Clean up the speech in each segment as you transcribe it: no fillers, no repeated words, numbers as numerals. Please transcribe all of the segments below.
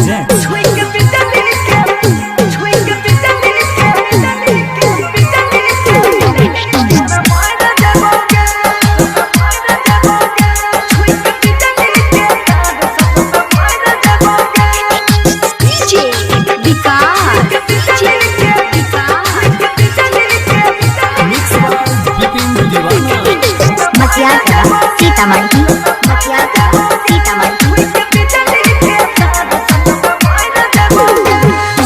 presents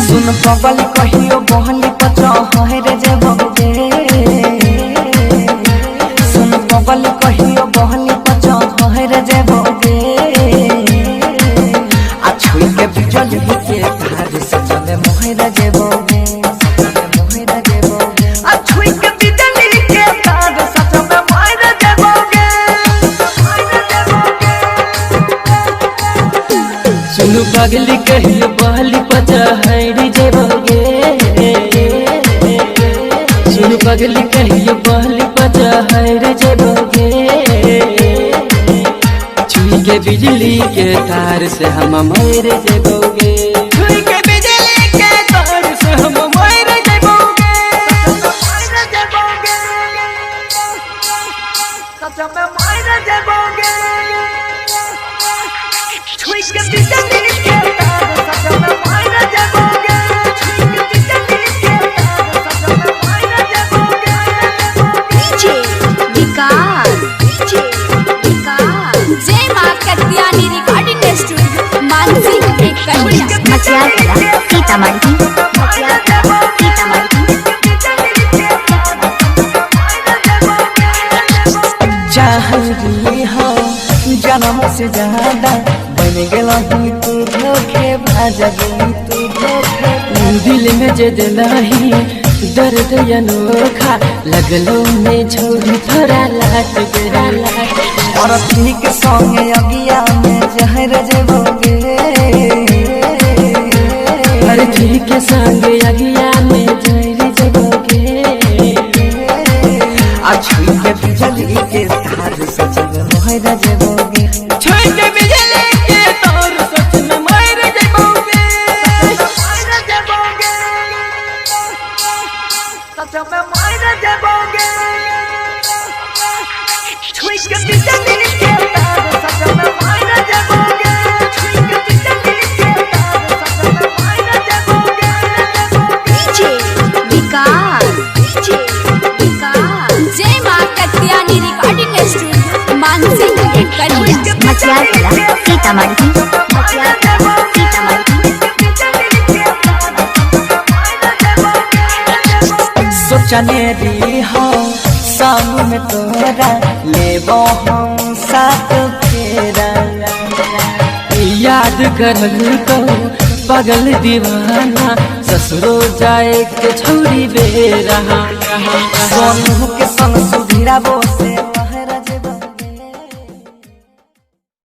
सुन पगल कहियो बहली पचा हरे जे बगे सुन पगल कहियो बहली पचा हरे जे बगे आ छुई के बिजल के तार से चले मोहरा जे बगे मोहरा जे बगे आ छुई के बिजल के तार से चले मोहरा जे बगे सुन पगल कहियो बहली पचा हरे जे बगे सुन पगल कहियो बहली पचा हरे जे बगे छुई के बिजली के तार से हम मर जेबोगे छुई के बिजली के तार से हम मर जेबोगे सच में मर जेबोगे छुई के बिजली के तार सच में मर जेबोगे छुई के बिजली के तार सच में मर जेबोगे डीजे विकास जय मां कत्यानी रिकॉर्डिंग स्टूडियो मानसिक एक कन्या मचिया कला सीतामढ़ी मचिया कला सीतामढ़ी चाहली हो जन्म से ज्यादा बन गेला ही तू धोखे भाजगी तू धोखे दिल में जे दिलाही दर्द अनोखा लगलो में छोड़ी थोड़ा लाट गिरा लाट और ठीक संगे अगिया में जहर जेबोगे हर ठीक संग अगिया में जहर जेबोगे आ छुई के बिजली के तार से जग मोहरा जेबोगे छुई के बिजली के तार सच में मर जेबोगे सच में मर जेबोगे छुई के बिजली के तार सच में मर जेबोगे छुई के बिजली के तार सच में मर जेबोगे डीजे विकास जय मां कत्यानी रिकॉर्डिंग स्टूडियो मानसिक एक कन्या मचिया कला सीतामढ़ी मचिया कला सीतामढ़ी सोचने री हो सामू में तोरा लेबो हम साथ फेरा याद करल को पगल दीवाना ससुरो जाए के छोड़ी बे रहा सोनू के संग सुधीरा बोसे